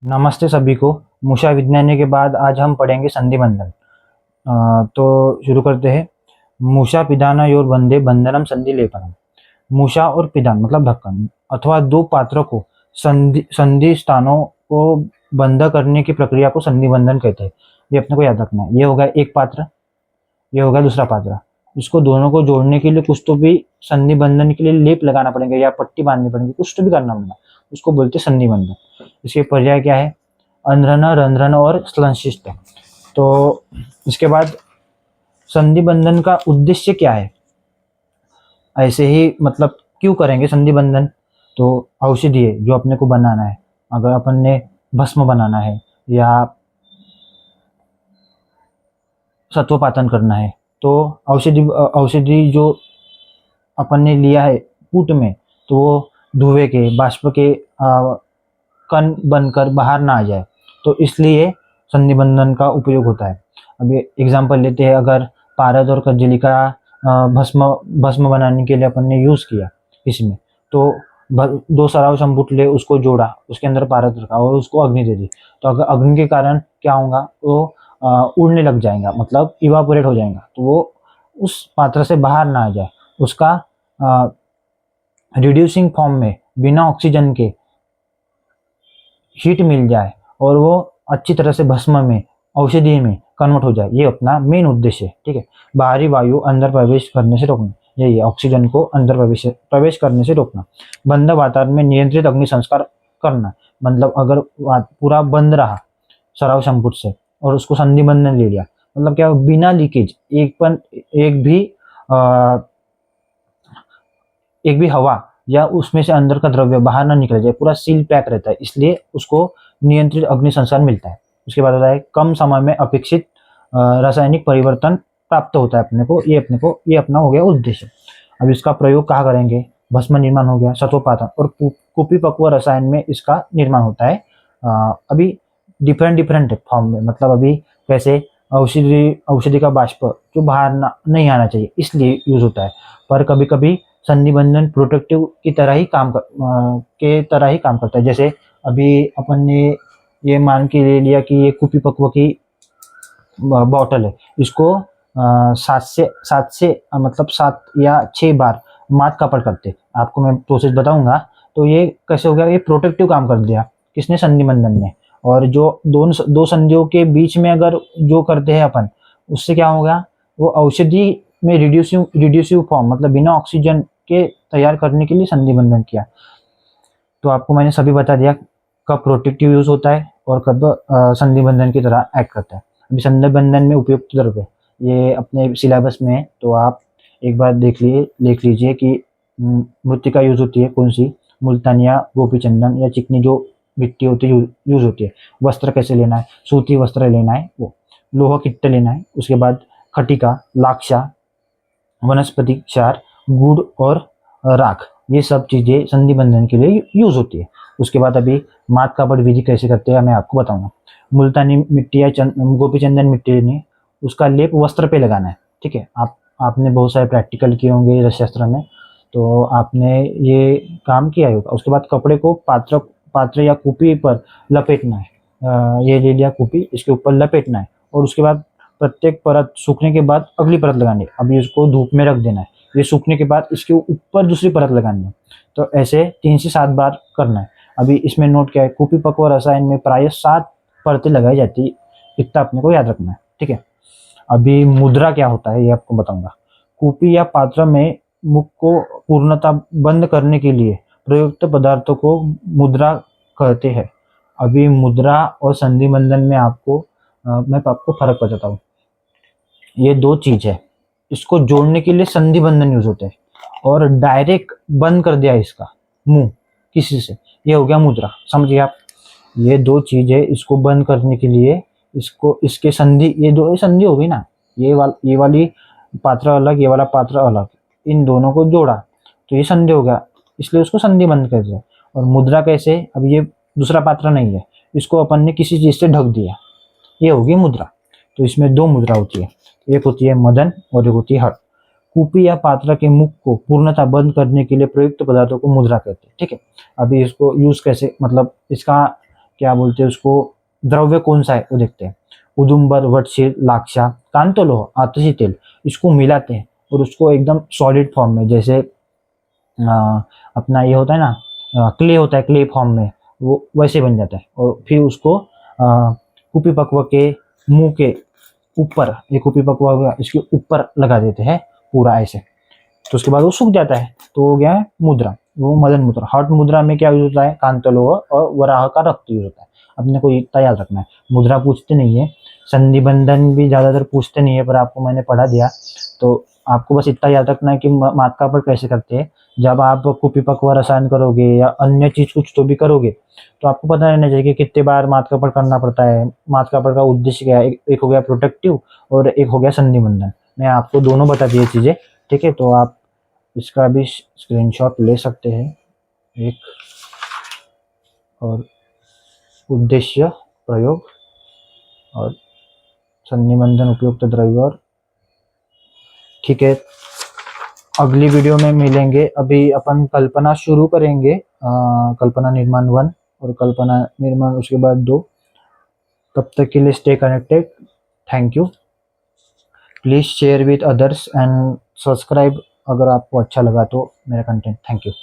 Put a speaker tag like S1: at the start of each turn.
S1: नमस्ते सभी को। मूषा विज्ञानी के बाद आज हम पढ़ेंगे संधि बंधन। तो शुरू करते हैं। मूषा पिधानयोर बंधे बंधनम संधि लेपनम। मूषा और पिधान मतलब ढक्कन अथवा दो पात्रों को संधि संधि स्थानों को बंध करने की प्रक्रिया को संधि बंधन कहते हैं। ये अपने को याद रखना है। ये होगा एक पात्र, ये होगा दूसरा पात्र। इसको दोनों को जोड़ने के लिए कुछ तो भी संधि बंधन के लिए लेप लगाना पड़ेगा या पट्टी बांधनी पड़ेगी, कुछ तो भी करना पड़ेगा। उसको बोलते हैं संधि बंधन। इसके पर्याय क्या है? अंध्रन, रंध्रन और संश्लिष्ट। तो इसके बाद संधि बंधन का उद्देश्य क्या है? ऐसे ही मतलब क्यों करेंगे संधि बंधन? तो औषधि है जो अपने को बनाना है। अगर अपन ने भस्म बनाना है या सत्वपातन करना है तो औषधि औषधि जो अपन ने लिया है कूट में, तो वो धुएं के बाष्प के कण बनकर बाहर ना आ जाए, तो इसलिए संधि बंधन का उपयोग होता है। अभी एग्जांपल लेते हैं। अगर पारद और कज्जली का भस्म भस्म बनाने के लिए अपन ने यूज किया इसमें, तो दो सराव संपुट ले, उसको जोड़ा, उसके अंदर पारद रखा और उसको अग्नि दे दी, तो अगर अग्नि के कारण क्या होगा, वो उड़ने लग जाएगा, मतलब इवापोरेट हो जाएगा, तो वो उस पात्र से बाहर ना आ जाए, उसका रिड्यूसिंग फॉर्म में बिना ऑक्सीजन के हीट मिल जाए और वो अच्छी तरह से भस्म में, औषधि में कन्वर्ट हो जाए। ये अपना मेन उद्देश्य है। ठीक है। बाहरी वायु अंदर प्रवेश करने से रोकना, यही है, ऑक्सीजन को अंदर प्रवेश करने से रोकना। बंद वातावरण में नियंत्रित अग्नि संस्कार करना, मतलब अगर पूरा बंद रहा सराव संपुट से और उसको संधि बंधन ले लिया, मतलब क्या, बिना लीकेज, आ, एक भी हवा या उसमें से अंदर का द्रव्य बाहर ना निकल जाए, पूरा सील पैक रहता है, इसलिए उसको नियंत्रित अग्नि संस्कार मिलता है। उसके बाद होता है कम समय में अपेक्षित रासायनिक परिवर्तन प्राप्त होता है अपने को। ये अपना हो गया उद्देश्य। अब इसका प्रयोग कहाँ करेंगे? भस्म निर्माण हो गया, सत्वपातन और कुपिपक्व रसायन में इसका निर्माण होता है। अभी डिफरेंट फॉर्म में, मतलब अभी कैसे औषधि का बाष्प जो बाहर नहीं आना चाहिए, इसलिए यूज होता है। पर कभी कभी संधि बंधन प्रोटेक्टिव की तरह ही काम करता है। जैसे अभी अपन ने ये मान के ले लिया कि ये कुपी पक्व की बॉटल है, इसको 7 या 6 बार मात कापड़ करते, आपको मैं प्रोसेस बताऊंगा। तो ये कैसे हो गया? ये प्रोटेक्टिव काम कर दिया किसने? संधि बंधन ने। और जो दो संधियों के बीच में अगर जो करते हैं अपन, उससे क्या होगा? वो औषधि में रिड्यूसिव फॉर्म, मतलब बिना ऑक्सीजन के तैयार करने के लिए संधि बंधन किया। तो आपको मैंने सभी बता दिया कब प्रोटेक्टिव यूज होता है और कब संधि बंधन की तरह एक्ट करता है। अभी संधि बंधन में उपयुक्त द्रव्य ये अपने सिलेबस में है, तो आप एक बार देख लीजिए कि मृत्तिका यूज होती है कौन सी, मुल्तान या गोपी चंदन या चिकनी जो मिट्टी होती है यूज होती है। वस्त्र कैसे लेना है? सूती वस्त्र लेना है, वो लोहा किट्ट लेना है। उसके बाद खटिका, लाक्षा, वनस्पति क्षार, गुड़ और राख, ये सब चीजें संधि बंधन के लिए यूज होती है। उसके बाद अभी मात कापड़ विधि कैसे करते हैं मैं आपको बताऊंगा। मुल्तानी मिट्टी या गोपी चंदन मिट्टी लेनी, उसका लेप वस्त्र पे लगाना है। ठीक है। आपने बहुत सारे प्रैक्टिकल किए होंगे रसशास्त्र में, तो आपने ये काम किया होगा। उसके बाद कपड़े को पात्र या कुपी पर लपेटना है। ये ले लिया कुपी, इसके ऊपर लपेटना है और उसके बाद प्रत्येक परत सूखने के बाद अगली परत लगानी है। अभी इसको धूप में रख देना है, ये सूखने के बाद इसके ऊपर दूसरी परत लगानी है। तो ऐसे 3 से 7 बार करना है। अभी इसमें नोट क्या है, कुपी पक्व रसायन में प्राय 7 परतें लगाई जाती है, इतना अपने को याद रखना है। ठीक है। अभी मुद्रा क्या होता है ये आपको बताऊंगा। कुपी या पात्र में मुख को पूर्णतः बंद करने के लिए प्रयुक्त पदार्थों को मुद्रा कहते हैं। अभी मुद्रा और संधि बंधन में मैं आपको फर्क बताता हूँ। ये दो चीज है, इसको जोड़ने के लिए संधि बंधन यूज होते हैं, और डायरेक्ट बंद कर दिया इसका मुंह किसी से, ये हो गया मुद्रा। समझिए आप, ये दो चीज है, इसको बंद करने के लिए इसके संधि, ये दो संधि हो गई ना, ये वाली पात्र अलग, ये वाला पात्र अलग, इन दोनों को जोड़ा तो ये संधि हो गया, इसलिए उसको संधि बंद कर दिया। और मुद्रा कैसे? अब ये दूसरा पात्र नहीं है, इसको अपन ने किसी चीज से ढक दिया, ये होगी मुद्रा। तो इसमें 2 मुद्रा होती है, एक होती है मदन और एक होती है हठ। कूपी या पात्र के मुख को पूर्णतः बंद करने के लिए प्रयुक्त पदार्थों को मुद्रा कहते हैं। ठीक है। अभी इसको यूज कैसे, मतलब इसका क्या बोलते हैं उसको, द्रव्य कौन सा है वो देखते हैं। उदुम्बर, वटशीर, लाक्षा, कांतलोह, आतशी तेल, इसको मिलाते हैं और उसको एकदम सॉलिड फॉर्म में, जैसे अपना ये होता है ना, क्ले होता है, क्ले फॉर्म में वो वैसे बन जाता है। और फिर उसको कुपी पक्व के मुंह के ऊपर, ये कुपी पक्व हो गया, इसके ऊपर लगा देते हैं पूरा ऐसे। तो उसके बाद वो सूख जाता है, तो हो गया है मुद्रा, वो मदन मुद्रा। हॉट मुद्रा में क्या यूज होता है, कांतलोह और वराह का रक्त यूज होता है। अपने को इतना याद रखना है, मुद्रा पूछते नहीं है, संधि बंधन भी ज्यादातर पूछते नहीं है, पर आपको मैंने पढ़ा दिया। तो आपको बस इतना याद रखना है कि मात्रा पर कैसे करते हैं। जब आप कुपिपक्व रसायन करोगे या अन्य चीज कुछ तो भी करोगे, तो आपको पता रहना चाहिए कि कितने बार मात्रा पर करना पड़ता है, मात्रा पर का उद्देश्य क्या है। एक हो गया प्रोटेक्टिव और एक हो गया संधि बंधन। मैं आपको दोनों बता दिए चीजें, ठीक है। तो आप इसका भी स्क्रीनशॉट ले सकते हैं एक। और उद्देश्य, प्रयोग और संनिबंधन, उपयुक्त द्रव्य, और ठीक है। अगली वीडियो में मिलेंगे। अभी अपन कल्पना शुरू करेंगे, कल्पना निर्माण 1 और कल्पना निर्माण उसके बाद 2। तब तक के लिए stay connected. Thank you. Please share with others and subscribe अगर आपको अच्छा लगा तो मेरा कंटेंट। Thank you.